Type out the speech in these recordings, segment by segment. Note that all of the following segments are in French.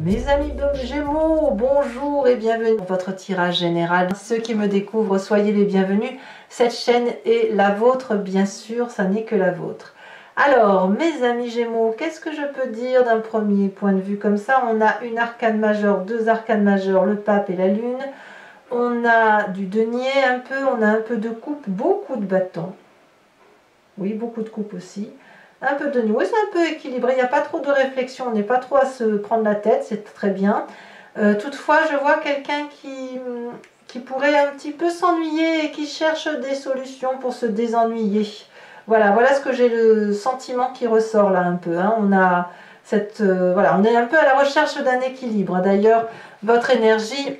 Mes amis de Gémeaux, bonjour et bienvenue pour votre tirage général. Ceux qui me découvrent, soyez les bienvenus. Cette chaîne est la vôtre, bien sûr, ça n'est que la vôtre. Alors, mes amis Gémeaux, qu'est-ce que je peux dire d'un premier point de vue comme ça? On a une arcane majeure, deux arcanes majeures, le pape et la lune. On a du denier un peu, on a un peu de coupe, beaucoup de bâtons. Oui, beaucoup de coupe aussi. Un peu de denier, oui, c'est un peu équilibré, il n'y a pas trop de réflexion, on n'est pas trop à se prendre la tête, c'est très bien. Toutefois, je vois quelqu'un qui pourrait un petit peu s'ennuyer et qui cherche des solutions pour se désennuyer. Voilà ce que j'ai le sentiment qui ressort là un peu. Hein. On a cette, voilà, on est un peu à la recherche d'un équilibre. D'ailleurs, votre énergie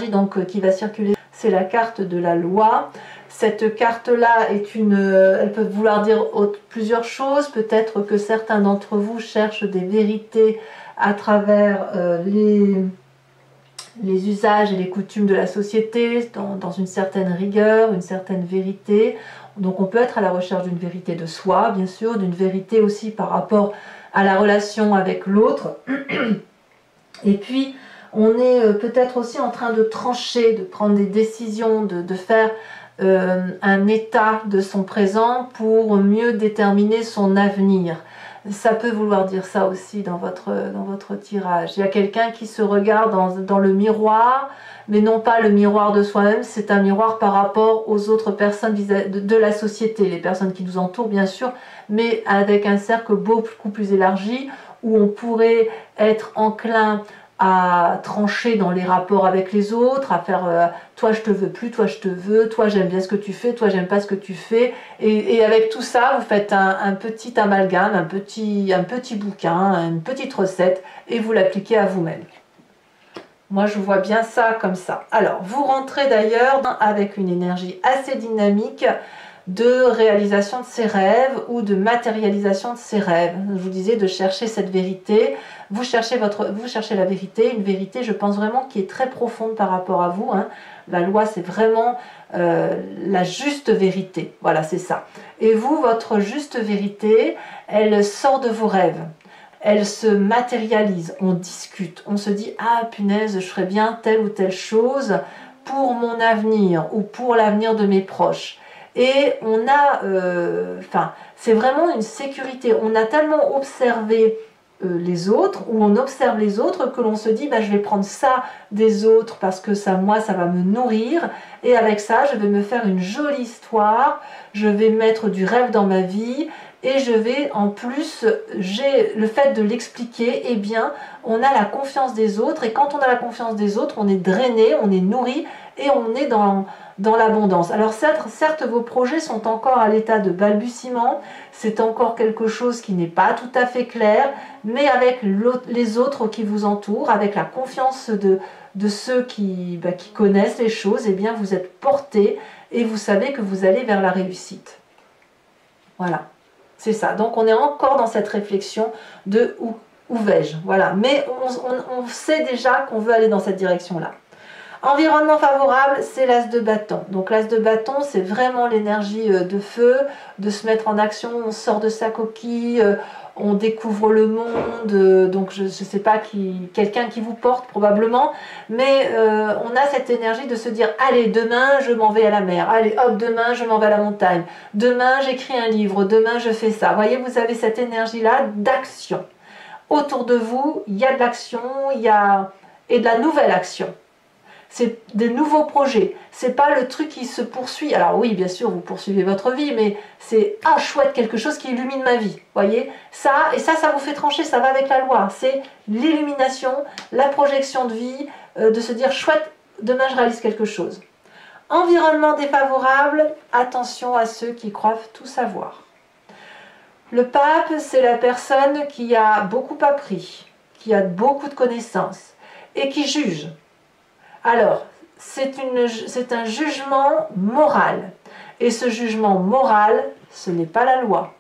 donc qui va circuler, c'est la carte de la loi. Cette carte-là est elle peut vouloir dire plusieurs choses. Peut-être que certains d'entre vous cherchent des vérités à travers les usages et les coutumes de la société, dans une certaine rigueur, une certaine vérité. Donc on peut être à la recherche d'une vérité de soi, bien sûr, d'une vérité aussi par rapport à la relation avec l'autre. Et puis, on est peut-être aussi en train de trancher, de prendre des décisions, de faire un état de son présent pour mieux déterminer son avenir. Ça peut vouloir dire ça aussi dans votre tirage. Il y a quelqu'un qui se regarde dans le miroir, mais non pas le miroir de soi-même, c'est un miroir par rapport aux autres personnes de la société, les personnes qui nous entourent bien sûr, mais avec un cercle beaucoup plus élargi, où on pourrait être enclin à trancher dans les rapports avec les autres, à faire toi je te veux plus, toi je te veux, toi j'aime bien ce que tu fais, toi j'aime pas ce que tu fais, et avec tout ça vous faites un petit amalgame, un petit bouquin, une petite recette, et vous l'appliquez à vous-même. Moi je vois bien ça comme ça. Alors vous rentrez d'ailleurs avec une énergie assez dynamique de réalisation de ses rêves ou de matérialisation de ses rêves. Je vous disais de chercher cette vérité. Vous cherchez la vérité, une vérité, je pense vraiment, qui est très profonde par rapport à vous. Hein. La loi, c'est vraiment la juste vérité. Voilà, c'est ça. Et vous, votre juste vérité, elle sort de vos rêves. Elle se matérialise. On discute. On se dit, ah punaise, je ferais bien telle ou telle chose pour mon avenir ou pour l'avenir de mes proches. Et on a, c'est vraiment une sécurité. On a tellement observé les autres, ou on observe les autres, que l'on se dit, bah, je vais prendre ça des autres parce que ça, moi, ça va me nourrir. Et avec ça, je vais me faire une jolie histoire. Je vais mettre du rêve dans ma vie. Et je vais, en plus, j'ai le fait de l'expliquer, eh bien, on a la confiance des autres. Et quand on a la confiance des autres, on est drainé, on est nourri et on est dans l'abondance. Alors certes, vos projets sont encore à l'état de balbutiement, c'est encore quelque chose qui n'est pas tout à fait clair, mais avec les autres qui vous entourent, avec la confiance de ceux qui connaissent les choses, eh bien, vous êtes porté et vous savez que vous allez vers la réussite. Voilà. C'est ça, donc on est encore dans cette réflexion de où vais-je, voilà, mais on sait déjà qu'on veut aller dans cette direction-là. Environnement favorable, c'est l'as de bâton. Donc l'as de bâton, c'est vraiment l'énergie de feu, de se mettre en action, on sort de sa coquille, on découvre le monde, donc je ne sais pas quelqu'un qui vous porte probablement, mais on a cette énergie de se dire, allez, demain je m'en vais à la mer, allez hop, demain je m'en vais à la montagne, demain j'écris un livre, demain je fais ça. Vous voyez, vous avez cette énergie-là d'action. Autour de vous, il y a de l'action, et de la nouvelle action. C'est des nouveaux projets, c'est pas le truc qui se poursuit. Alors oui, bien sûr, vous poursuivez votre vie, mais c'est ah chouette, quelque chose qui illumine ma vie. Voyez, ça vous fait trancher, ça va avec la loi. C'est l'illumination, la projection de vie, de se dire chouette, demain je réalise quelque chose. Environnement défavorable, attention à ceux qui croient tout savoir. Le pape, c'est la personne qui a beaucoup appris, qui a beaucoup de connaissances et qui juge. Alors, c'est un jugement moral. Et ce jugement moral, ce n'est pas la loi.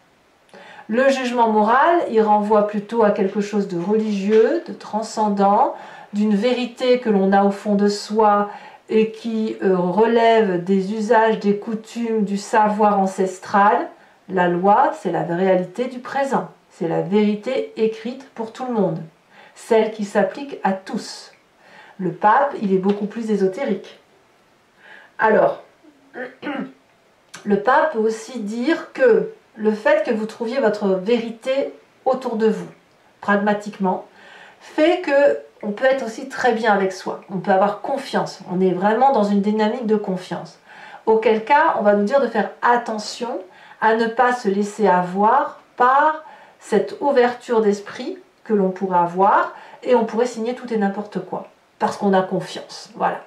Le jugement moral, il renvoie plutôt à quelque chose de religieux, de transcendant, d'une vérité que l'on a au fond de soi et qui relève des usages, des coutumes, du savoir ancestral. La loi, c'est la réalité du présent. C'est la vérité écrite pour tout le monde. celle qui s'applique à tous. Le pape, il est beaucoup plus ésotérique. Alors, le pape peut aussi dire que le fait que vous trouviez votre vérité autour de vous, pragmatiquement, fait que on peut être aussi très bien avec soi. On peut avoir confiance. On est vraiment dans une dynamique de confiance. Auquel cas, on va nous dire de faire attention à ne pas se laisser avoir par cette ouverture d'esprit que l'on pourrait avoir et on pourrait signer tout et n'importe quoi parce qu'on a confiance. Voilà.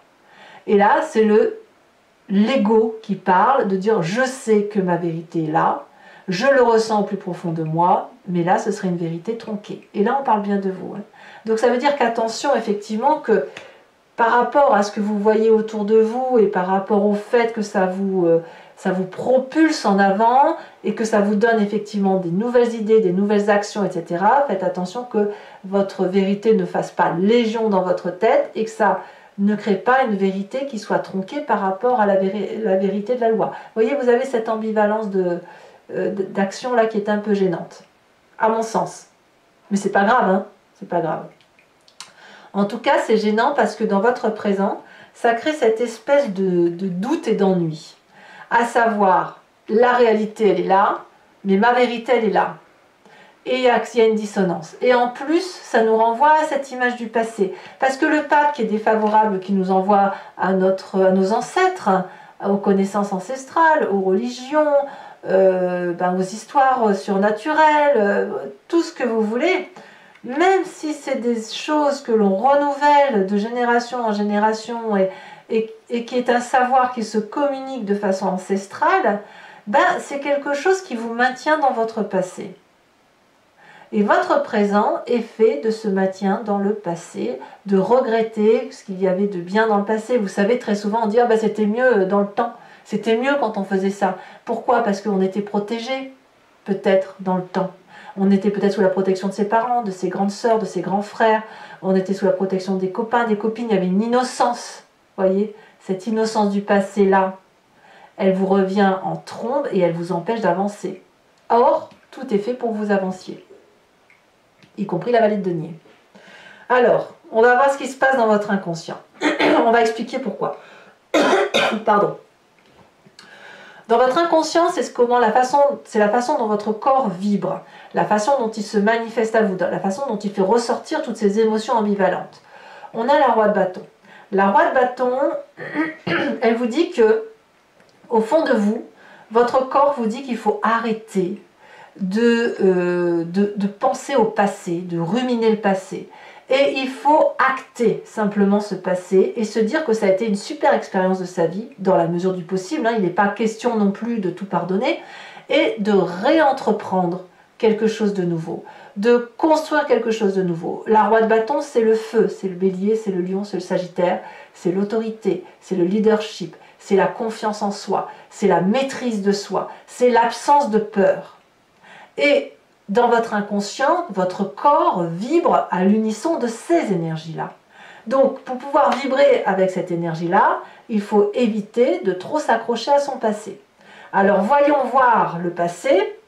Et là, c'est l'ego qui parle, de dire je sais que ma vérité est là, je le ressens au plus profond de moi, mais là ce serait une vérité tronquée. Et là on parle bien de vous. Hein. Donc ça veut dire qu'attention effectivement que par rapport à ce que vous voyez autour de vous et par rapport au fait que ça vous propulse en avant et que ça vous donne effectivement des nouvelles idées, des nouvelles actions, etc. Faites attention que votre vérité ne fasse pas légion dans votre tête et que ça ne crée pas une vérité qui soit tronquée par rapport à la vérité de la loi. Vous voyez, vous avez cette ambivalence d'action là qui est un peu gênante, à mon sens. Mais c'est pas grave, hein, c'est pas grave. En tout cas, c'est gênant parce que dans votre présent, ça crée cette espèce de doute et d'ennui. À savoir, la réalité, elle est là, mais ma vérité, elle est là. Et il y a une dissonance. Et en plus, ça nous renvoie à cette image du passé. Parce que le pape qui est défavorable, qui nous envoie à nos ancêtres, aux connaissances ancestrales, aux religions, aux histoires surnaturelles, tout ce que vous voulez, même si c'est des choses que l'on renouvelle de génération en génération et qui est un savoir qui se communique de façon ancestrale, c'est quelque chose qui vous maintient dans votre passé. Et votre présent est fait de ce maintien dans le passé, de regretter ce qu'il y avait de bien dans le passé. Vous savez, très souvent on dit « c'était mieux dans le temps, c'était mieux quand on faisait ça ». Pourquoi? Parce qu'on était protégé, peut-être, dans le temps. On était peut-être sous la protection de ses parents, de ses grandes sœurs, de ses grands frères. On était sous la protection des copains, des copines. Il y avait une innocence, voyez. Cette innocence du passé-là, elle vous revient en trombe et elle vous empêche d'avancer. Or, tout est fait pour que vous avanciez, y compris la vallée de Denier. Alors, on va voir ce qui se passe dans votre inconscient. On va expliquer pourquoi. Pardon. Dans votre inconscient, c'est la façon dont votre corps vibre, la façon dont il se manifeste à vous, la façon dont il fait ressortir toutes ces émotions ambivalentes. On a la roi de bâton. La roi de bâton, elle vous dit que, au fond de vous, votre corps vous dit qu'il faut arrêter de penser au passé, de ruminer le passé. Et il faut acter simplement ce passé et se dire que ça a été une super expérience de sa vie, dans la mesure du possible, hein, il n'est pas question non plus de tout pardonner, et de réentreprendre quelque chose de nouveau, de construire quelque chose de nouveau. La roi de bâton, c'est le feu, c'est le bélier, c'est le lion, c'est le sagittaire, c'est l'autorité, c'est le leadership, c'est la confiance en soi, c'est la maîtrise de soi, c'est l'absence de peur. Et dans votre inconscient, votre corps vibre à l'unisson de ces énergies-là. Donc, pour pouvoir vibrer avec cette énergie-là, il faut éviter de trop s'accrocher à son passé. Alors, voyons voir le passé,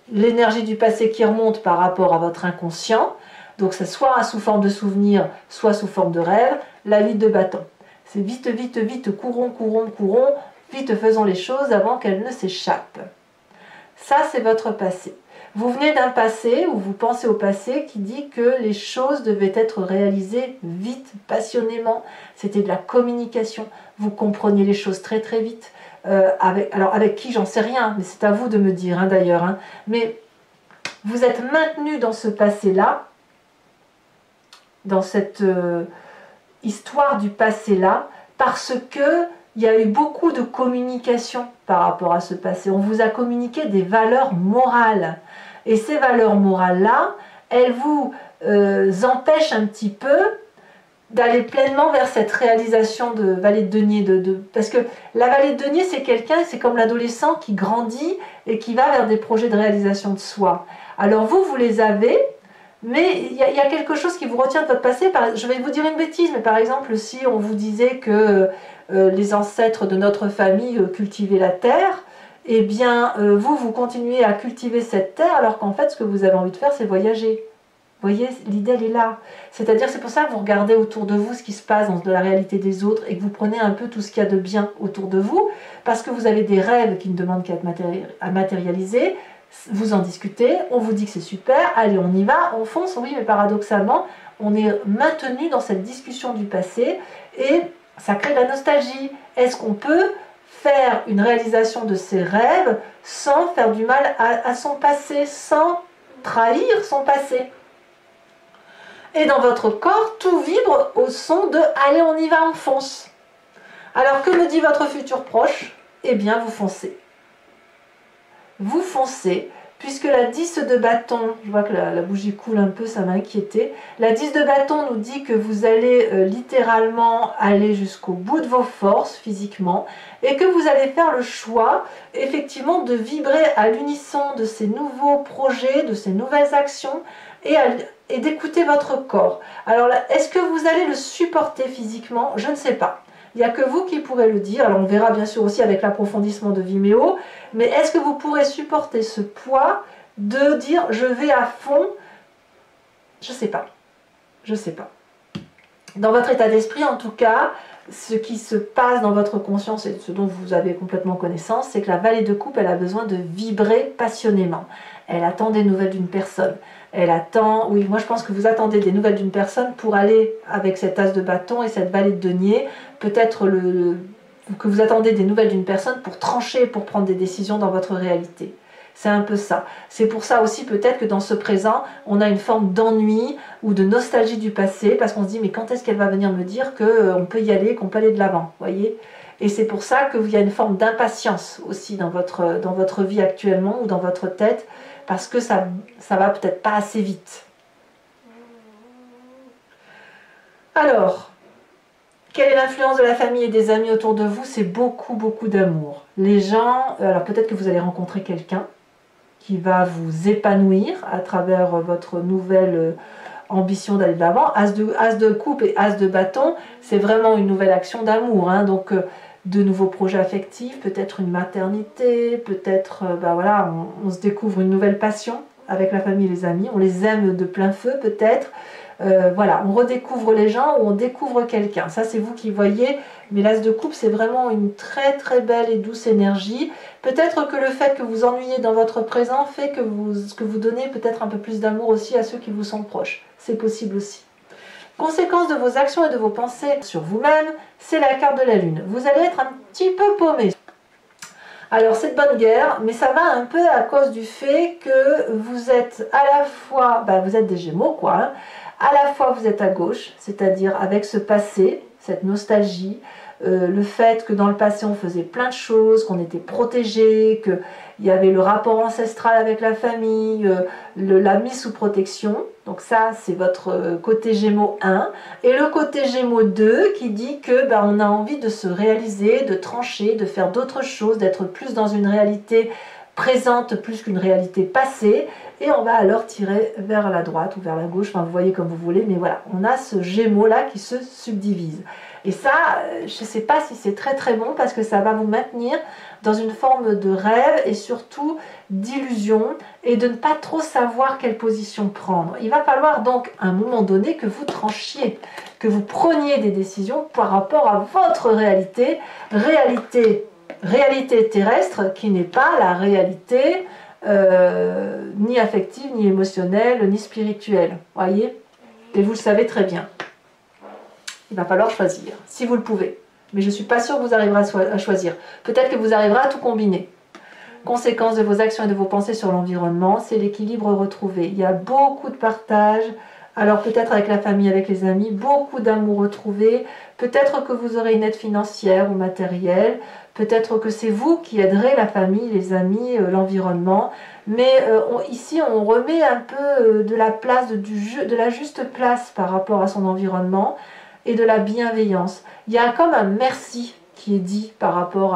l'énergie du passé qui remonte par rapport à votre inconscient. Donc, c'est soit sous forme de souvenir, soit sous forme de rêve, la vie de bâton. C'est vite, vite, vite, courons, courons, courons, vite faisons les choses avant qu'elles ne s'échappent. Ça, c'est votre passé. Vous venez d'un passé, ou vous pensez au passé, qui dit que les choses devaient être réalisées vite, passionnément. C'était de la communication. Vous compreniez les choses très très vite. Alors avec qui, j'en sais rien, mais c'est à vous de me dire hein, d'ailleurs. Hein. Mais vous êtes maintenu dans ce passé-là, dans cette histoire du passé-là, parce que il y a eu beaucoup de communication par rapport à ce passé. On vous a communiqué des valeurs morales. Et ces valeurs morales-là, elles vous empêchent un petit peu d'aller pleinement vers cette réalisation de vallée de Denier. Parce que la vallée de Denier, c'est quelqu'un, c'est comme l'adolescent qui grandit et qui va vers des projets de réalisation de soi. Alors vous les avez, mais il y a quelque chose qui vous retient de votre passé. Je vais vous dire une bêtise, mais par exemple, si on vous disait que les ancêtres de notre famille cultivaient la terre, eh bien, vous continuez à cultiver cette terre, alors qu'en fait, ce que vous avez envie de faire, c'est voyager. Vous voyez, l'idée elle est là. C'est-à-dire, c'est pour ça que vous regardez autour de vous ce qui se passe dans la réalité des autres et que vous prenez un peu tout ce qu'il y a de bien autour de vous, parce que vous avez des rêves qui ne demandent qu'à être matérialiser. Vous en discutez, on vous dit que c'est super, allez on y va, on fonce, oui, mais paradoxalement, on est maintenu dans cette discussion du passé et ça crée de la nostalgie. Est-ce qu'on peut faire une réalisation de ses rêves sans faire du mal à son passé, sans trahir son passé? Et dans votre corps, tout vibre au son de « allez, on y va, on fonce ». Alors, que me dit votre futur proche? Eh bien, vous foncez. Vous foncez, puisque la 10 de bâton, je vois que la bougie coule un peu, ça m'a inquiété. La 10 de bâton nous dit que vous allez littéralement aller jusqu'au bout de vos forces physiquement et que vous allez faire le choix, effectivement, de vibrer à l'unisson de ces nouveaux projets, de ces nouvelles actions et d'écouter votre corps. Alors, est-ce que vous allez le supporter physiquement? Je ne sais pas. Il n'y a que vous qui pourrez le dire. Alors on verra bien sûr aussi avec l'approfondissement de Vimeo. Mais est-ce que vous pourrez supporter ce poids de dire je vais à fond? Je ne sais pas. Je ne sais pas. Dans votre état d'esprit en tout cas, ce qui se passe dans votre conscience et ce dont vous avez complètement connaissance, c'est que la vallée de coupe, elle a besoin de vibrer passionnément. Elle attend des nouvelles d'une personne. Elle attend, oui, moi je pense que vous attendez des nouvelles d'une personne pour aller avec cet as de bâton et cette vallée de denier. Peut-être que vous attendez des nouvelles d'une personne pour trancher, pour prendre des décisions dans votre réalité. C'est un peu ça. C'est pour ça aussi peut-être que dans ce présent, on a une forme d'ennui ou de nostalgie du passé parce qu'on se dit mais quand est-ce qu'elle va venir me dire qu'on peut y aller, qu'on peut aller de l'avant, voyez? Et c'est pour ça qu'il y a une forme d'impatience aussi dans votre vie actuellement ou dans votre tête parce que ça va peut-être pas assez vite. Alors, quelle est l'influence de la famille et des amis autour de vous? C'est beaucoup, beaucoup d'amour. Les gens, alors peut-être que vous allez rencontrer quelqu'un qui va vous épanouir à travers votre nouvelle ambition d'aller de l'avant. As de coupe et as de bâton, c'est vraiment une nouvelle action d'amour. Hein, donc, de nouveaux projets affectifs, peut-être une maternité, peut-être, voilà, on se découvre une nouvelle passion avec la famille et les amis. On les aime de plein feu, peut-être. Voilà, on redécouvre les gens ou on découvre quelqu'un. Ça, c'est vous qui voyez. Mais l'as de coupe, c'est vraiment une très très belle et douce énergie. Peut-être que le fait que vous ennuyez dans votre présent fait que vous donnez peut-être un peu plus d'amour aussi à ceux qui vous sont proches. C'est possible aussi. Conséquence de vos actions et de vos pensées sur vous-même, c'est la carte de la Lune. Vous allez être un petit peu paumé. Alors c'est de bonne guerre, mais ça va un peu à cause du fait que vous êtes à la fois, vous êtes des Gémeaux quoi, hein, à la fois vous êtes à gauche, c'est-à-dire avec ce passé, cette nostalgie, le fait que dans le passé on faisait plein de choses, qu'on était protégé, qu'il y avait le rapport ancestral avec la famille, la mise sous protection. Donc ça c'est votre côté Gémeaux 1. Et le côté Gémeaux 2 qui dit que on a envie de se réaliser, de trancher, de faire d'autres choses, d'être plus dans une réalité présente plus qu'une réalité passée. Et on va alors tirer vers la droite ou vers la gauche, enfin vous voyez comme vous voulez, mais voilà, on a ce Gémeaux là qui se subdivise. Et ça, je ne sais pas si c'est très très bon parce que ça va vous maintenir dans une forme de rêve et surtout d'illusion et de ne pas trop savoir quelle position prendre. Il va falloir donc à un moment donné que vous tranchiez, que vous preniez des décisions par rapport à votre réalité, réalité terrestre qui n'est pas la réalité ni affective, ni émotionnelle, ni spirituelle. Voyez? Et vous le savez très bien. Il va falloir choisir, si vous le pouvez. Mais je ne suis pas sûre que vous arriverez à choisir. Peut-être que vous arriverez à tout combiner. Conséquence de vos actions et de vos pensées sur l'environnement, c'est l'équilibre retrouvé. Il y a beaucoup de partage, alors peut-être avec la famille, avec les amis, beaucoup d'amour retrouvé. Peut-être que vous aurez une aide financière ou matérielle. Peut-être que c'est vous qui aiderez la famille, les amis, l'environnement. Mais ici, on remet un peu de la place, de la juste place par rapport à son environnement et de la bienveillance. Il y a comme un merci qui est dit par rapport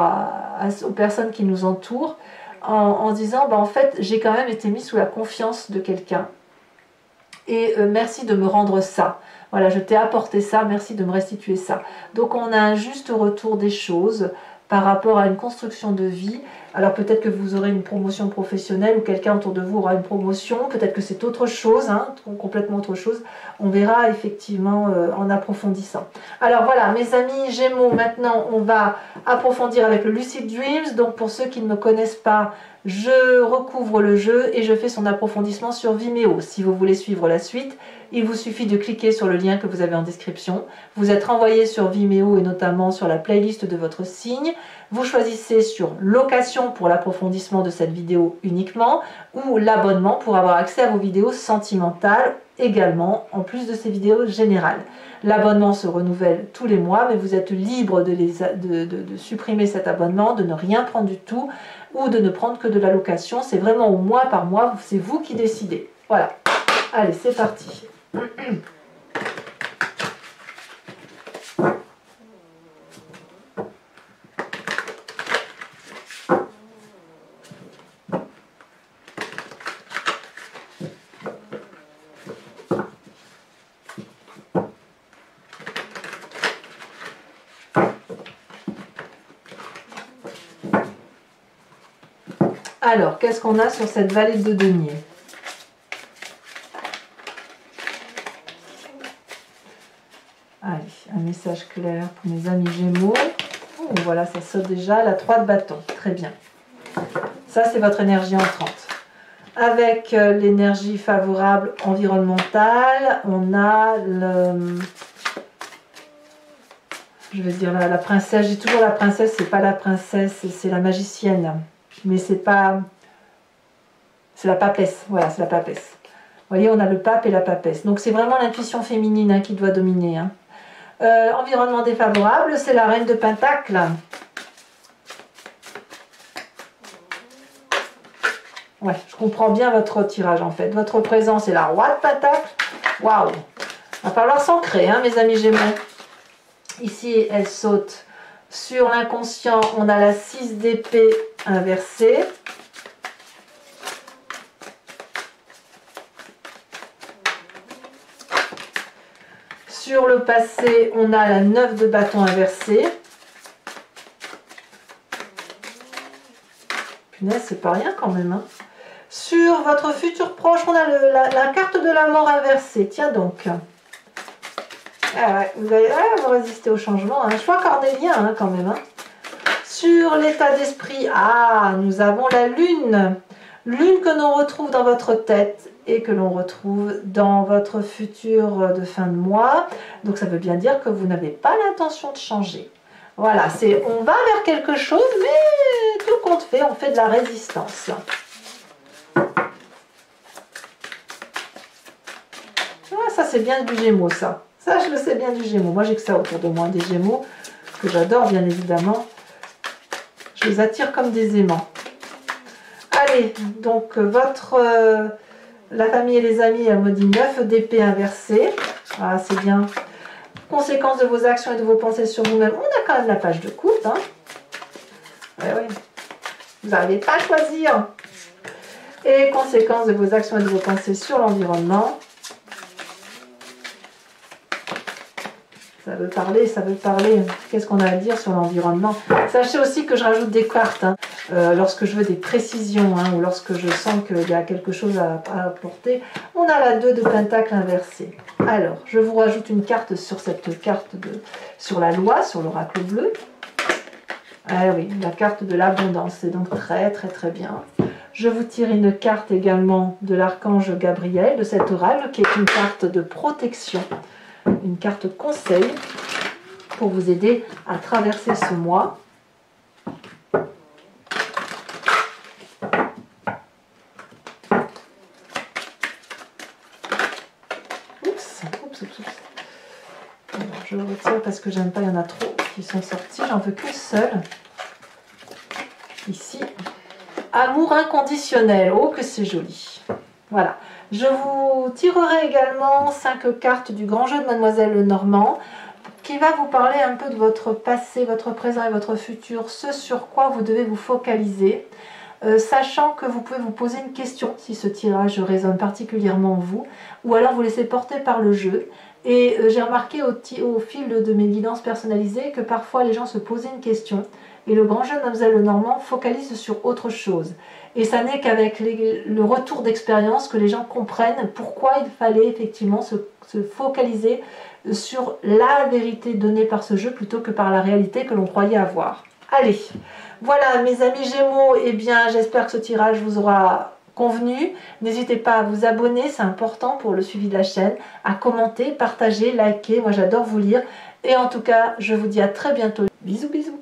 aux personnes qui nous entourent en disant en fait j'ai quand même été mis sous la confiance de quelqu'un et merci de me rendre ça. Voilà, je t'ai apporté ça, merci de me restituer ça. Donc on a un juste retour des choses par rapport à une construction de vie Alors peut-être que vous aurez une promotion professionnelle ou quelqu'un autour de vous aura une promotion, peut-être que c'est autre chose, hein, complètement autre chose. On verra effectivement en approfondissant. Alors voilà, mes amis Gémeaux, maintenant on va approfondir avec le Lucid Dreams. Donc pour ceux qui ne me connaissent pas, je recouvre le jeu et je fais son approfondissement sur Vimeo. Si vous voulez suivre la suite, il vous suffit de cliquer sur le lien que vous avez en description. Vous êtes renvoyé sur Vimeo et notamment sur la playlist de votre signe. Vous choisissez sur location pour l'approfondissement de cette vidéo uniquement ou l'abonnement pour avoir accès à vos vidéos sentimentales également, en plus de ces vidéos générales. L'abonnement se renouvelle tous les mois, mais vous êtes libre de supprimer cet abonnement, de ne rien prendre du tout ou de ne prendre que de la location. C'est vraiment au mois par mois, c'est vous qui décidez. Voilà. Allez, c'est parti. Alors, qu'est-ce qu'on a sur cette vallée de denier? Allez, un message clair pour mes amis Gémeaux. Oh, voilà, ça saute déjà, la 3 de bâton. Très bien. Ça, c'est votre énergie entrante. Avec l'énergie favorable environnementale, on a je vais dire la princesse. J'ai toujours la princesse, c'est pas la princesse, c'est la magicienne. Mais c'est pas... C'est la papesse. Voilà, c'est la papesse. Vous voyez, on a le pape et la papesse. Donc c'est vraiment l'intuition féminine hein, qui doit dominer. Hein. Environnement défavorable, c'est la reine de Pentacle. Ouais, je comprends bien votre tirage en fait. Votre présence est la roi de Pentacle. Waouh! Va falloir s'ancrer, hein, mes amis Gémeaux. Ici, elle saute sur l'inconscient. On a la 6 d'épée inversée. Sur le passé, on a la 9 de bâton inversée. Punaise, c'est pas rien quand même. Hein. Sur votre futur proche, on a la carte de la mort inversée. Tiens donc. Ah ouais, vous allez vous résister au changement. Un choix cornélien hein, quand même. Hein. Sur l'état d'esprit, nous avons la lune. Lune que l'on retrouve dans votre tête et que l'on retrouve dans votre futur de fin de mois. Donc ça veut bien dire que vous n'avez pas l'intention de changer. Voilà, on va vers quelque chose, mais tout compte fait, on fait de la résistance. Ça c'est bien du Gémeaux, ça. Ça, je le sais bien du Gémeaux. Moi, j'ai que ça autour de moi, des Gémeaux, que j'adore, bien évidemment. Je les attire comme des aimants. Allez, donc, la famille et les amis, elle me dit 9 d'épée inversée. Ah, c'est bien. Conséquences de vos actions et de vos pensées sur vous-même. On a quand même la page de coupe, hein. Oui. Vous n'arrivez pas à choisir. Et conséquences de vos actions et de vos pensées sur l'environnement. Ça veut parler, ça veut parler. Qu'est-ce qu'on a à dire sur l'environnement? Sachez aussi que je rajoute des cartes hein, lorsque je veux des précisions hein, ou lorsque je sens qu'il y a quelque chose à apporter. On a la 2 de pentacle inversée. Alors, je vous rajoute une carte sur cette carte sur la loi, sur l'oracle bleu. Ah oui, la carte de l'abondance, c'est donc très très très bien. Je vous tire une carte également de l'archange Gabriel, de cet oracle, qui est une carte de protection. Une carte conseil pour vous aider à traverser ce mois. Oups. Alors, je retire parce que j'aime pas, il y en a trop qui sont sortis, j'en veux qu'une seule. Ici. Amour inconditionnel, oh que c'est joli. Voilà. Je vous tirerai également 5 cartes du grand jeu de Mademoiselle Lenormand qui va vous parler un peu de votre passé, votre présent et votre futur, ce sur quoi vous devez vous focaliser, sachant que vous pouvez vous poser une question si ce tirage résonne particulièrement en vous, ou alors vous laissez porter par le jeu. Et j'ai remarqué au fil de mes guidances personnalisées que parfois les gens se posaient une question et le grand jeu de Mademoiselle Lenormand focalise sur autre chose. Et ça n'est qu'avec le retour d'expérience que les gens comprennent pourquoi il fallait effectivement se focaliser sur la vérité donnée par ce jeu plutôt que par la réalité que l'on croyait avoir. Allez, voilà mes amis Gémeaux, eh bien j'espère que ce tirage vous aura convenu. N'hésitez pas à vous abonner, c'est important pour le suivi de la chaîne, à commenter, partager, liker, moi j'adore vous lire. Et en tout cas, je vous dis à très bientôt. Bisous bisous.